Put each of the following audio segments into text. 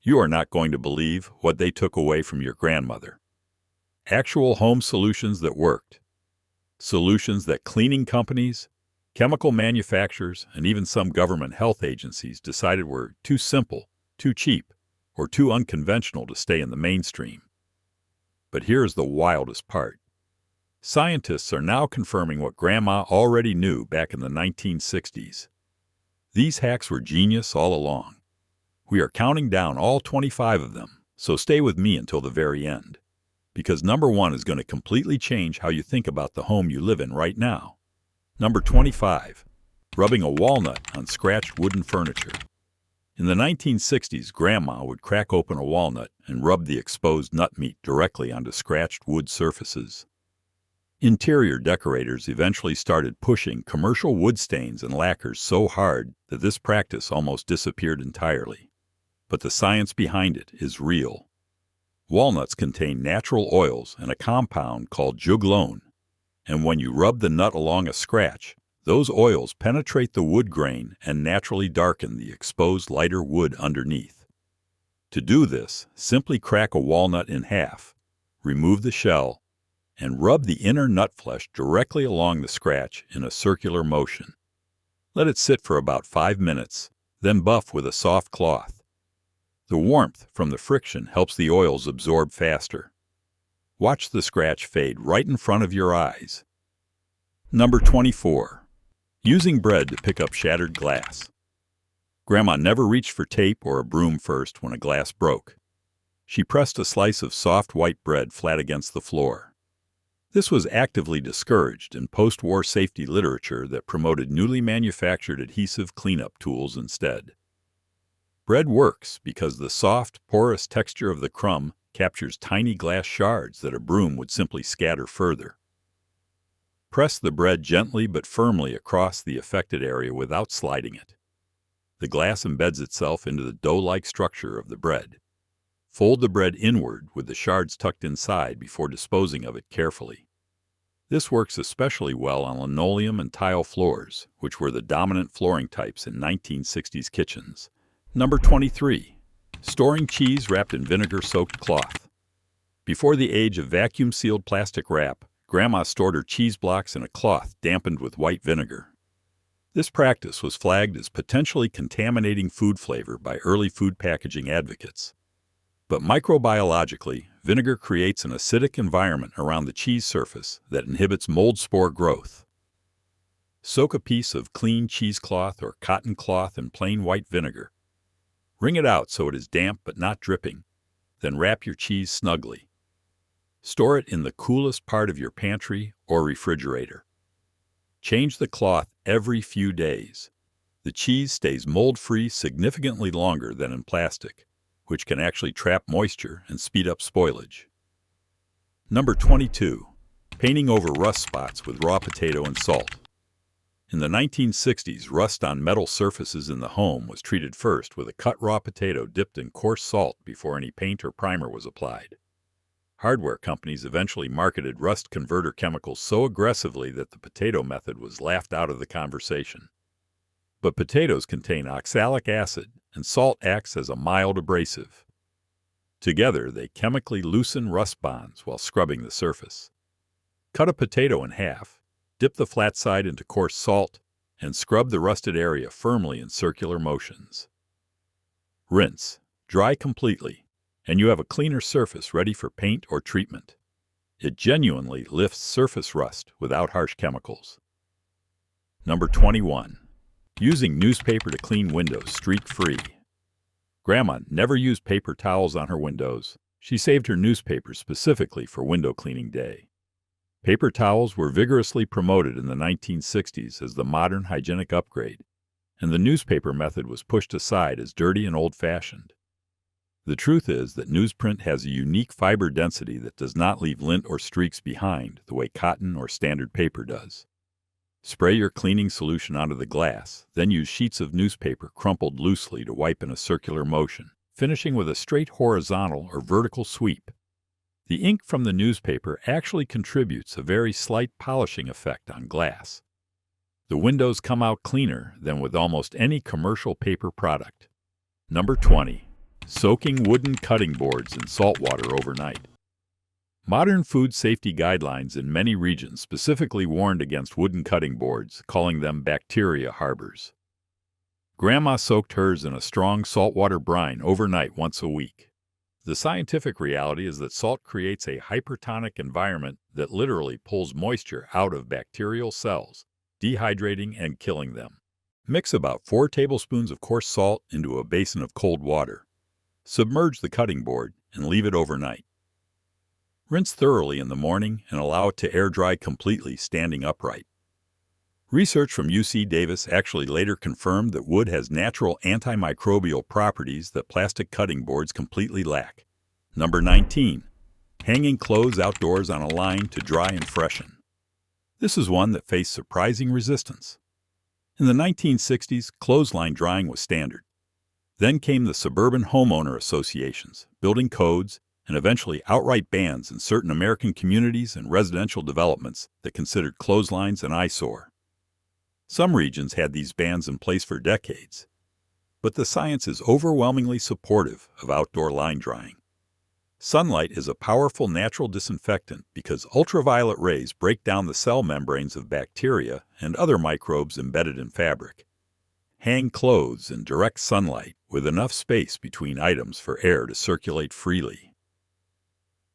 You are not going to believe what they took away from your grandmother. Actual home solutions that worked. Solutions that cleaning companies, chemical manufacturers, and even some government health agencies decided were too simple, too cheap, or too unconventional to stay in the mainstream. But here's the wildest part. Scientists are now confirming what Grandma already knew back in the 1960s. These hacks were genius all along. We are counting down all 25 of them, so stay with me until the very end. Because number 1 is going to completely change how you think about the home you live in right now. Number 25. Rubbing a walnut on scratched wooden furniture. In the 1960s, Grandma would crack open a walnut and rub the exposed nut meat directly onto scratched wood surfaces. Interior decorators eventually started pushing commercial wood stains and lacquers so hard that this practice almost disappeared entirely. But the science behind it is real. Walnuts contain natural oils and a compound called juglone, and when you rub the nut along a scratch, those oils penetrate the wood grain and naturally darken the exposed lighter wood underneath. To do this, simply crack a walnut in half, remove the shell, and rub the inner nut flesh directly along the scratch in a circular motion. Let it sit for about 5 minutes, then buff with a soft cloth. The warmth from the friction helps the oils absorb faster. Watch the scratch fade right in front of your eyes. Number 24. Using bread to pick up shattered glass. Grandma never reached for tape or a broom first when a glass broke. She pressed a slice of soft white bread flat against the floor. This was actively discouraged in post-war safety literature that promoted newly manufactured adhesive cleanup tools instead. Bread works because the soft, porous texture of the crumb captures tiny glass shards that a broom would simply scatter further. Press the bread gently but firmly across the affected area without sliding it. The glass embeds itself into the dough-like structure of the bread. Fold the bread inward with the shards tucked inside before disposing of it carefully. This works especially well on linoleum and tile floors, which were the dominant flooring types in 1960s kitchens. Number 23. Storing cheese wrapped in vinegar-soaked cloth. Before the age of vacuum-sealed plastic wrap, Grandma stored her cheese blocks in a cloth dampened with white vinegar. This practice was flagged as potentially contaminating food flavor by early food packaging advocates. But microbiologically, vinegar creates an acidic environment around the cheese surface that inhibits mold spore growth. Soak a piece of clean cheesecloth or cotton cloth in plain white vinegar. Wring it out so it is damp but not dripping, then wrap your cheese snugly. Store it in the coolest part of your pantry or refrigerator. Change the cloth every few days. The cheese stays mold-free significantly longer than in plastic, which can actually trap moisture and speed up spoilage. Number 22. Painting over rust spots with raw potato and salt. In the 1960s, rust on metal surfaces in the home was treated first with a cut raw potato dipped in coarse salt before any paint or primer was applied. Hardware companies eventually marketed rust converter chemicals so aggressively that the potato method was laughed out of the conversation. But potatoes contain oxalic acid, and salt acts as a mild abrasive. Together, they chemically loosen rust bonds while scrubbing the surface. Cut a potato in half, dip the flat side into coarse salt, and scrub the rusted area firmly in circular motions. Rinse, dry completely, and you have a cleaner surface ready for paint or treatment. It genuinely lifts surface rust without harsh chemicals. Number 21. Using newspaper to clean windows streak-free. Grandma never used paper towels on her windows. She saved her newspaper specifically for window cleaning day. Paper towels were vigorously promoted in the 1960s as the modern hygienic upgrade, and the newspaper method was pushed aside as dirty and old-fashioned. The truth is that newsprint has a unique fiber density that does not leave lint or streaks behind the way cotton or standard paper does. Spray your cleaning solution onto the glass, then use sheets of newspaper crumpled loosely to wipe in a circular motion, finishing with a straight horizontal or vertical sweep. The ink from the newspaper actually contributes a very slight polishing effect on glass. The windows come out cleaner than with almost any commercial paper product. Number 20. Soaking wooden cutting boards in salt water overnight. Modern food safety guidelines in many regions specifically warned against wooden cutting boards, calling them bacteria harbors. Grandma soaked hers in a strong saltwater brine overnight once a week. The scientific reality is that salt creates a hypertonic environment that literally pulls moisture out of bacterial cells, dehydrating and killing them. Mix about 4 tablespoons of coarse salt into a basin of cold water. Submerge the cutting board and leave it overnight. Rinse thoroughly in the morning and allow it to air dry completely standing upright. Research from UC Davis actually later confirmed that wood has natural antimicrobial properties that plastic cutting boards completely lack. Number 19. Hanging clothes outdoors on a line to dry and freshen. This is one that faced surprising resistance. In the 1960s, clothesline drying was standard. Then came the suburban homeowner associations, building codes, and eventually outright bans in certain American communities and residential developments that considered clotheslines an eyesore. Some regions had these bans in place for decades, but the science is overwhelmingly supportive of outdoor line drying. Sunlight is a powerful natural disinfectant because ultraviolet rays break down the cell membranes of bacteria and other microbes embedded in fabric. Hang clothes in direct sunlight with enough space between items for air to circulate freely.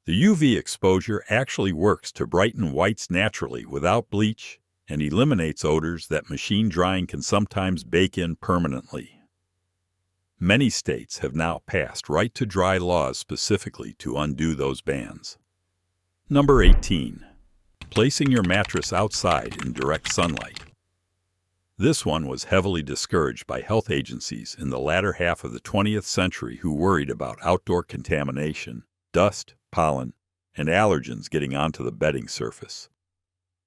The UV exposure actually works to brighten whites naturally without bleach and eliminates odors that machine drying can sometimes bake in permanently. Many states have now passed right-to-dry laws specifically to undo those bans. Number 18. Placing your mattress outside in direct sunlight. This one was heavily discouraged by health agencies in the latter half of the 20th century who worried about outdoor contamination, dust, pollen, and allergens getting onto the bedding surface.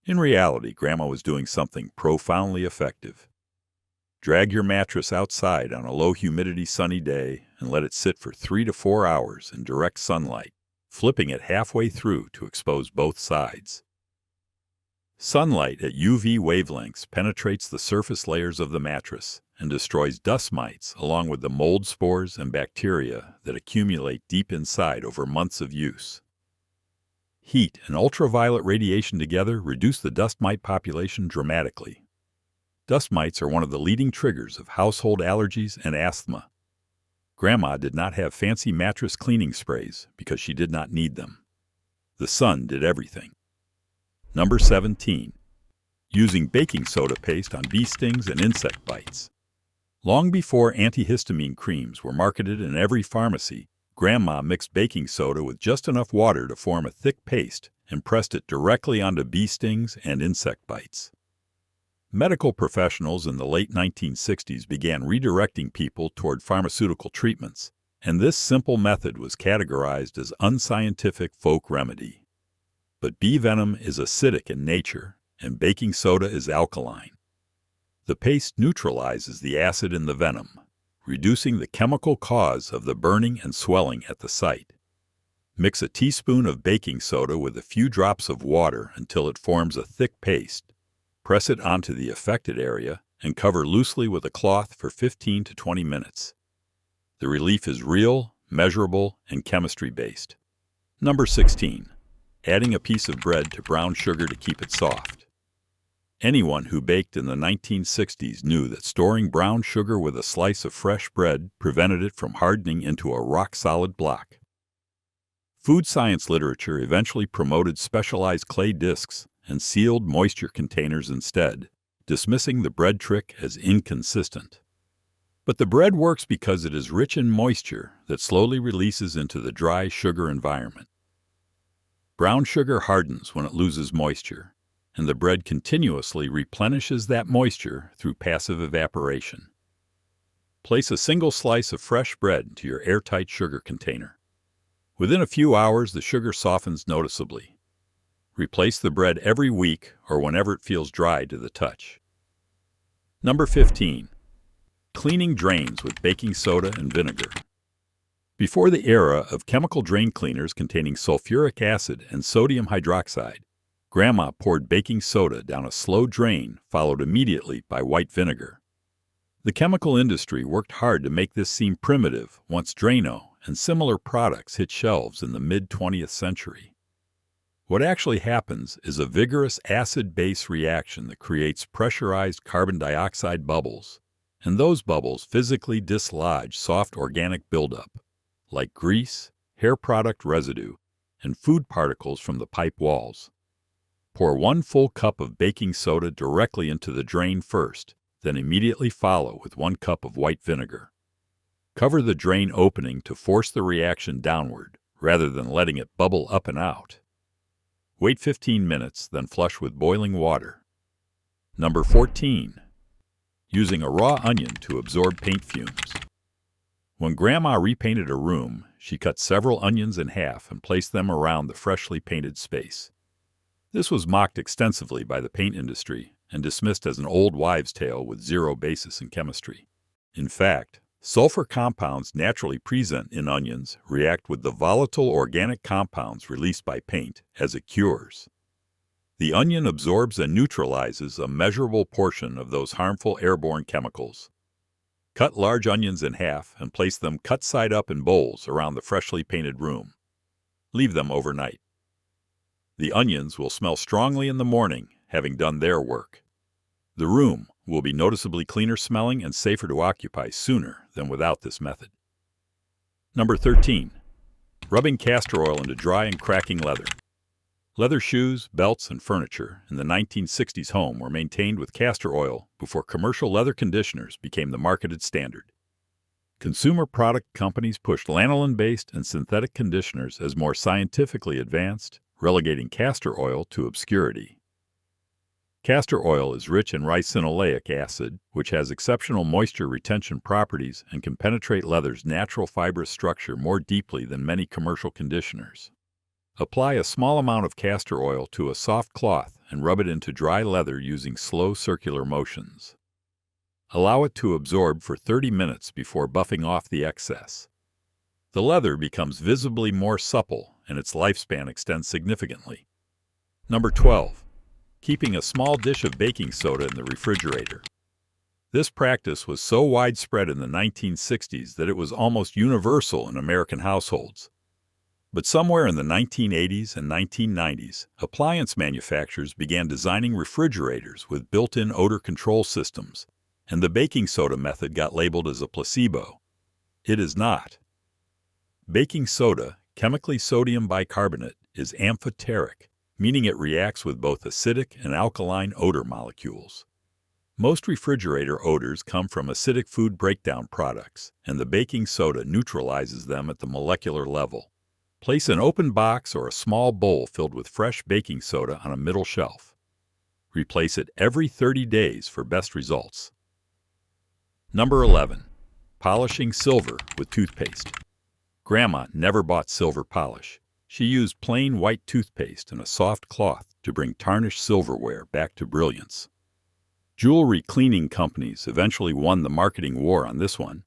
In reality, Grandma was doing something profoundly effective. Drag your mattress outside on a low-humidity sunny day and let it sit for 3 to 4 hours in direct sunlight, flipping it halfway through to expose both sides. Sunlight at UV wavelengths penetrates the surface layers of the mattress and destroys dust mites along with the mold spores and bacteria that accumulate deep inside over months of use. Heat and ultraviolet radiation together reduce the dust mite population dramatically. Dust mites are one of the leading triggers of household allergies and asthma. Grandma did not have fancy mattress cleaning sprays because she did not need them. The sun did everything. Number 17. Using baking soda paste on bee stings and insect bites. Long before antihistamine creams were marketed in every pharmacy, Grandma mixed baking soda with just enough water to form a thick paste and pressed it directly onto bee stings and insect bites. Medical professionals in the late 1960s began redirecting people toward pharmaceutical treatments, and this simple method was categorized as unscientific folk remedy. But bee venom is acidic in nature, and baking soda is alkaline. The paste neutralizes the acid in the venom, reducing the chemical cause of the burning and swelling at the site. Mix a teaspoon of baking soda with a few drops of water until it forms a thick paste. Press it onto the affected area and cover loosely with a cloth for 15 to 20 minutes. The relief is real, measurable, and chemistry-based. Number 16. Adding a piece of bread to brown sugar to keep it soft. Anyone who baked in the 1960s knew that storing brown sugar with a slice of fresh bread prevented it from hardening into a rock-solid block. Food science literature eventually promoted specialized clay discs and sealed moisture containers instead, dismissing the bread trick as inconsistent. But the bread works because it is rich in moisture that slowly releases into the dry sugar environment. Brown sugar hardens when it loses moisture, and the bread continuously replenishes that moisture through passive evaporation. Place a single slice of fresh bread into your airtight sugar container. Within a few hours, the sugar softens noticeably. Replace the bread every week or whenever it feels dry to the touch. Number 15. Cleaning drains with baking soda and vinegar. Before the era of chemical drain cleaners containing sulfuric acid and sodium hydroxide, Grandma poured baking soda down a slow drain followed immediately by white vinegar. The chemical industry worked hard to make this seem primitive once Drano and similar products hit shelves in the mid-20th century. What actually happens is a vigorous acid-base reaction that creates pressurized carbon dioxide bubbles, and those bubbles physically dislodge soft organic buildup, like grease, hair product residue, and food particles from the pipe walls. Pour 1 full cup of baking soda directly into the drain first, then immediately follow with 1 cup of white vinegar. Cover the drain opening to force the reaction downward, rather than letting it bubble up and out. Wait 15 minutes, then flush with boiling water. Number 14. Using a raw onion to absorb paint fumes. When Grandma repainted a room, she cut several onions in half and placed them around the freshly painted space. This was mocked extensively by the paint industry and dismissed as an old wives' tale with zero basis in chemistry. In fact, sulfur compounds naturally present in onions react with the volatile organic compounds released by paint as it cures. The onion absorbs and neutralizes a measurable portion of those harmful airborne chemicals. Cut large onions in half and place them cut side up in bowls around the freshly painted room. Leave them overnight. The onions will smell strongly in the morning, having done their work. The room will be noticeably cleaner smelling and safer to occupy sooner than without this method. Number 13. Rubbing castor oil into dry and cracking leather. Leather shoes, belts, and furniture in the 1960s home were maintained with castor oil before commercial leather conditioners became the marketed standard. Consumer product companies pushed lanolin-based and synthetic conditioners as more scientifically advanced, relegating castor oil to obscurity. Castor oil is rich in ricinoleic acid, which has exceptional moisture retention properties and can penetrate leather's natural fibrous structure more deeply than many commercial conditioners. Apply a small amount of castor oil to a soft cloth and rub it into dry leather using slow circular motions. Allow it to absorb for 30 minutes before buffing off the excess. The leather becomes visibly more supple and its lifespan extends significantly. Number 12. Keeping a small dish of baking soda in the refrigerator. This practice was so widespread in the 1960s that it was almost universal in American households. But somewhere in the 1980s and 1990s, appliance manufacturers began designing refrigerators with built-in odor control systems, and the baking soda method got labeled as a placebo. It is not. Baking soda, chemically sodium bicarbonate, is amphoteric, meaning it reacts with both acidic and alkaline odor molecules. Most refrigerator odors come from acidic food breakdown products, and the baking soda neutralizes them at the molecular level. Place an open box or a small bowl filled with fresh baking soda on a middle shelf. Replace it every 30 days for best results. Number 11. Polishing silver with toothpaste. Grandma never bought silver polish. She used plain white toothpaste and a soft cloth to bring tarnished silverware back to brilliance. Jewelry cleaning companies eventually won the marketing war on this one.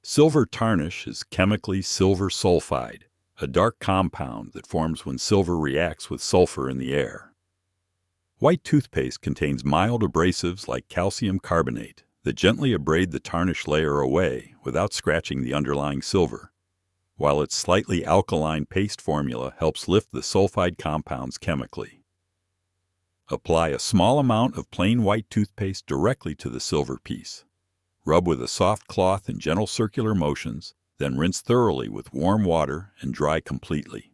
Silver tarnish is chemically silver sulfide, a dark compound that forms when silver reacts with sulfur in the air. White toothpaste contains mild abrasives like calcium carbonate that gently abrade the tarnish layer away without scratching the underlying silver, while its slightly alkaline paste formula helps lift the sulfide compounds chemically. Apply a small amount of plain white toothpaste directly to the silver piece. Rub with a soft cloth in gentle circular motions, then rinse thoroughly with warm water and dry completely.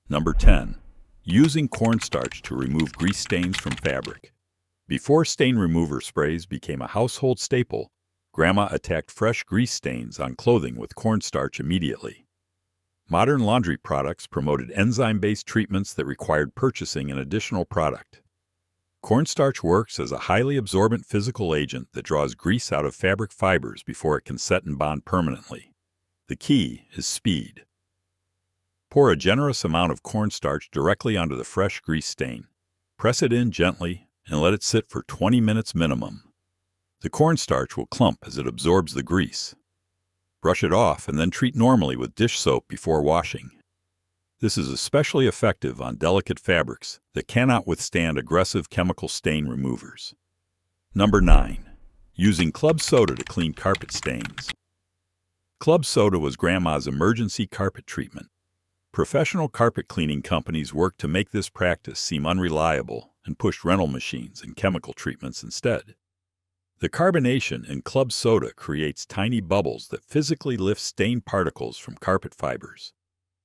Number 10. Using cornstarch to remove grease stains from fabric. Before stain remover sprays became a household staple, Grandma attacked fresh grease stains on clothing with cornstarch immediately. Modern laundry products promoted enzyme-based treatments that required purchasing an additional product. Cornstarch works as a highly absorbent physical agent that draws grease out of fabric fibers before it can set and bond permanently. The key is speed. Pour a generous amount of cornstarch directly onto the fresh grease stain. Press it in gently and let it sit for 20 minutes minimum. The cornstarch will clump as it absorbs the grease. Brush it off and then treat normally with dish soap before washing. This is especially effective on delicate fabrics that cannot withstand aggressive chemical stain removers. Number 9. Using club soda to clean carpet stains. Club soda was Grandma's emergency carpet treatment. Professional carpet cleaning companies worked to make this practice seem unreliable and pushed rental machines and chemical treatments instead. The carbonation in club soda creates tiny bubbles that physically lift stained particles from carpet fibers,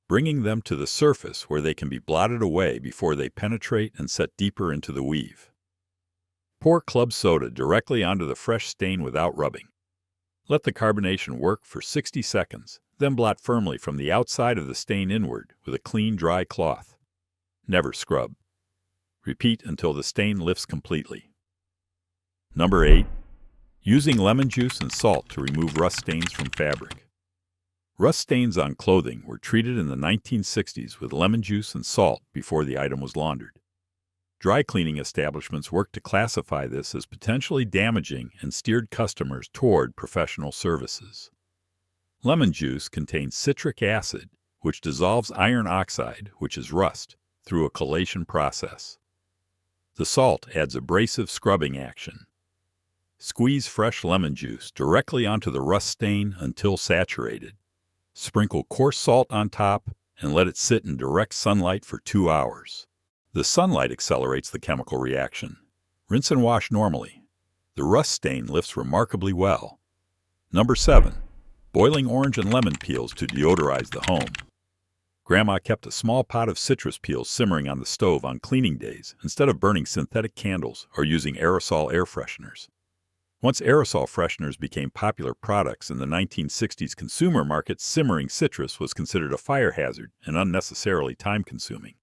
bringing them to the surface where they can be blotted away before they penetrate and set deeper into the weave. Pour club soda directly onto the fresh stain without rubbing. Let the carbonation work for 60 seconds, then blot firmly from the outside of the stain inward with a clean, dry cloth. Never scrub. Repeat until the stain lifts completely. Number 8. Using lemon juice and salt to remove rust stains from fabric. Rust stains on clothing were treated in the 1960s with lemon juice and salt before the item was laundered. Dry cleaning establishments worked to classify this as potentially damaging and steered customers toward professional services. Lemon juice contains citric acid, which dissolves iron oxide, which is rust, through a chelation process. The salt adds abrasive scrubbing action. Squeeze fresh lemon juice directly onto the rust stain until saturated. Sprinkle coarse salt on top and let it sit in direct sunlight for 2 hours. The sunlight accelerates the chemical reaction. Rinse and wash normally. The rust stain lifts remarkably well. Number 7. Boiling orange and lemon peels to deodorize the home. Grandma kept a small pot of citrus peels simmering on the stove on cleaning days instead of burning synthetic candles or using aerosol air fresheners. Once aerosol fresheners became popular products in the 1960s consumer market, simmering citrus was considered a fire hazard and unnecessarily time-consuming.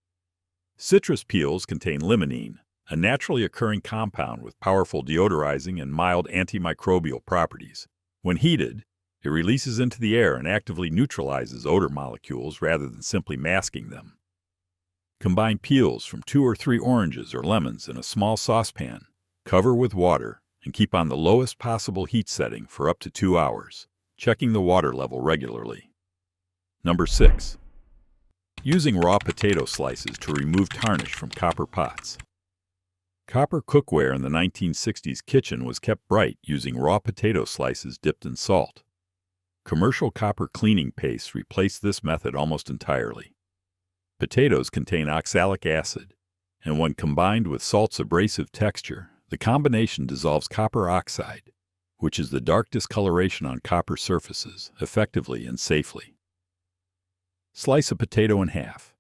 Citrus peels contain limonene, a naturally occurring compound with powerful deodorizing and mild antimicrobial properties. When heated, it releases into the air and actively neutralizes odor molecules rather than simply masking them. Combine peels from 2 or 3 oranges or lemons in a small saucepan, cover with water, and keep on the lowest possible heat setting for up to 2 hours, checking the water level regularly. Number 6. Using raw potato slices to remove tarnish from copper pots. Copper cookware in the 1960s kitchen was kept bright using raw potato slices dipped in salt. Commercial copper cleaning pastes replaced this method almost entirely. Potatoes contain oxalic acid, and when combined with salt's abrasive texture, the combination dissolves copper oxide, which is the dark discoloration on copper surfaces, effectively and safely. Slice a potato in half.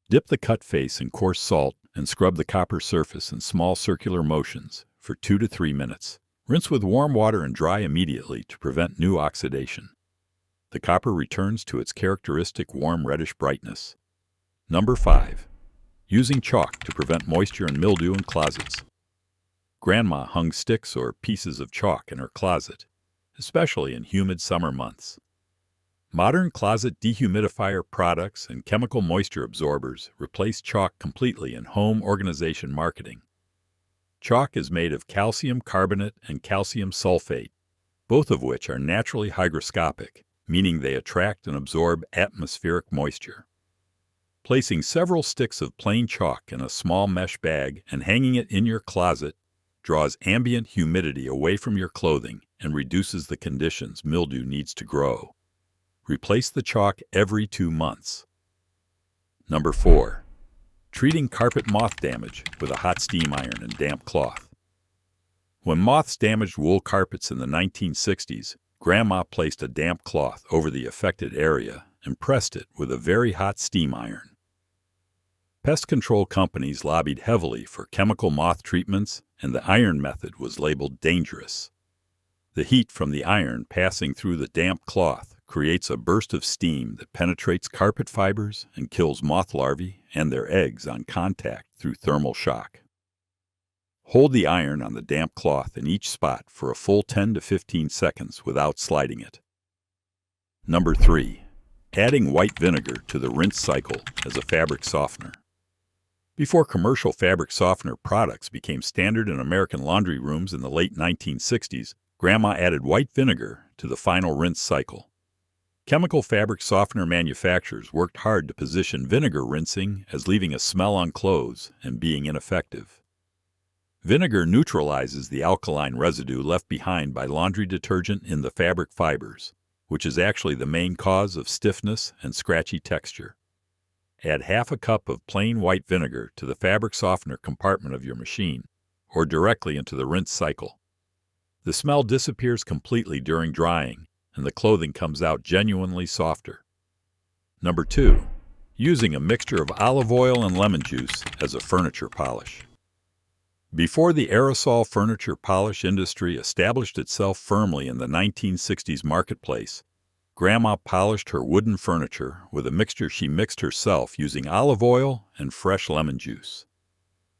Dip the cut face in coarse salt and scrub the copper surface in small circular motions for 2 to 3 minutes. Rinse with warm water and dry immediately to prevent new oxidation. The copper returns to its characteristic warm reddish brightness. Number 5. Using chalk to prevent moisture and mildew in closets. Grandma hung sticks or pieces of chalk in her closet, especially in humid summer months. Modern closet dehumidifier products and chemical moisture absorbers replace chalk completely in home organization marketing. Chalk is made of calcium carbonate and calcium sulfate, both of which are naturally hygroscopic, meaning they attract and absorb atmospheric moisture. Placing several sticks of plain chalk in a small mesh bag and hanging it in your closet draws ambient humidity away from your clothing and reduces the conditions mildew needs to grow. Replace the chalk every 2 months. Number 4. Treating carpet moth damage with a hot steam iron and damp cloth. When moths damaged wool carpets in the 1960s, Grandma placed a damp cloth over the affected area and pressed it with a very hot steam iron. Pest control companies lobbied heavily for chemical moth treatments, and the iron method was labeled dangerous. The heat from the iron passing through the damp cloth creates a burst of steam that penetrates carpet fibers and kills moth larvae and their eggs on contact through thermal shock. Hold the iron on the damp cloth in each spot for a full 10 to 15 seconds without sliding it. Number 3. Adding white vinegar to the rinse cycle as a fabric softener. Before commercial fabric softener products became standard in American laundry rooms in the late 1960s, Grandma added white vinegar to the final rinse cycle. Chemical fabric softener manufacturers worked hard to position vinegar rinsing as leaving a smell on clothes and being ineffective. Vinegar neutralizes the alkaline residue left behind by laundry detergent in the fabric fibers, which is actually the main cause of stiffness and scratchy texture. Add half a cup of plain white vinegar to the fabric softener compartment of your machine, or directly into the rinse cycle. The smell disappears completely during drying, and the clothing comes out genuinely softer. Number 2. Using a mixture of olive oil and lemon juice as a furniture polish. Before the aerosol furniture polish industry established itself firmly in the 1960s marketplace, Grandma polished her wooden furniture with a mixture she mixed herself using olive oil and fresh lemon juice.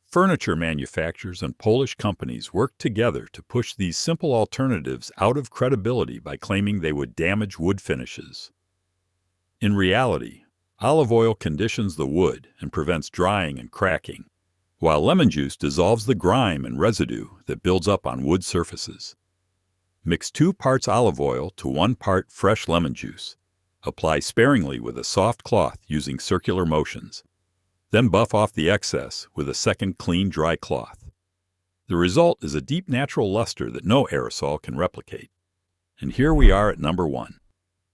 Furniture manufacturers and Polish companies worked together to push these simple alternatives out of credibility by claiming they would damage wood finishes. In reality, olive oil conditions the wood and prevents drying and cracking, while lemon juice dissolves the grime and residue that builds up on wood surfaces. Mix 2 parts olive oil to 1 part fresh lemon juice. Apply sparingly with a soft cloth using circular motions. Then buff off the excess with a second clean, dry cloth. The result is a deep natural luster that no aerosol can replicate. And here we are at number 1.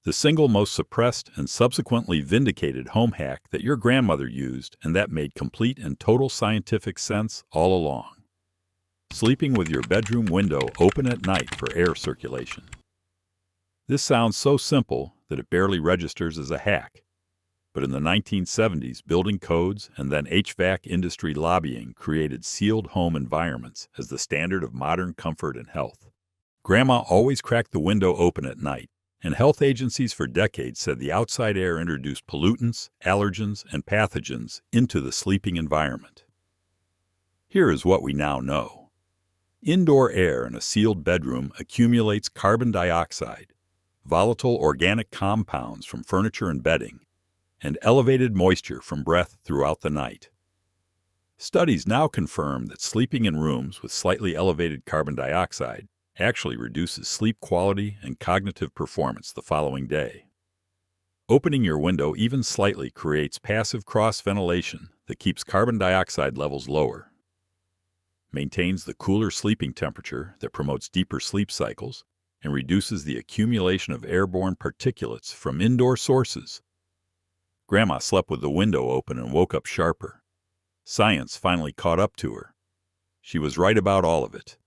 The single most suppressed and subsequently vindicated home hack that your grandmother used and that made complete and total scientific sense all along. Sleeping with your bedroom window open at night for air circulation. This sounds so simple that it barely registers as a hack. But in the 1970s, building codes and then HVAC industry lobbying created sealed home environments as the standard of modern comfort and health. Grandma always cracked the window open at night, and health agencies for decades said the outside air introduced pollutants, allergens, and pathogens into the sleeping environment. Here is what we now know. Indoor air in a sealed bedroom accumulates carbon dioxide, volatile organic compounds from furniture and bedding, and elevated moisture from breath throughout the night. Studies now confirm that sleeping in rooms with slightly elevated carbon dioxide actually reduces sleep quality and cognitive performance the following day. Opening your window even slightly creates passive cross-ventilation that keeps carbon dioxide levels lower, maintains the cooler sleeping temperature that promotes deeper sleep cycles, and reduces the accumulation of airborne particulates from indoor sources. Grandma slept with the window open and woke up sharper. Science finally caught up to her. She was right about all of it.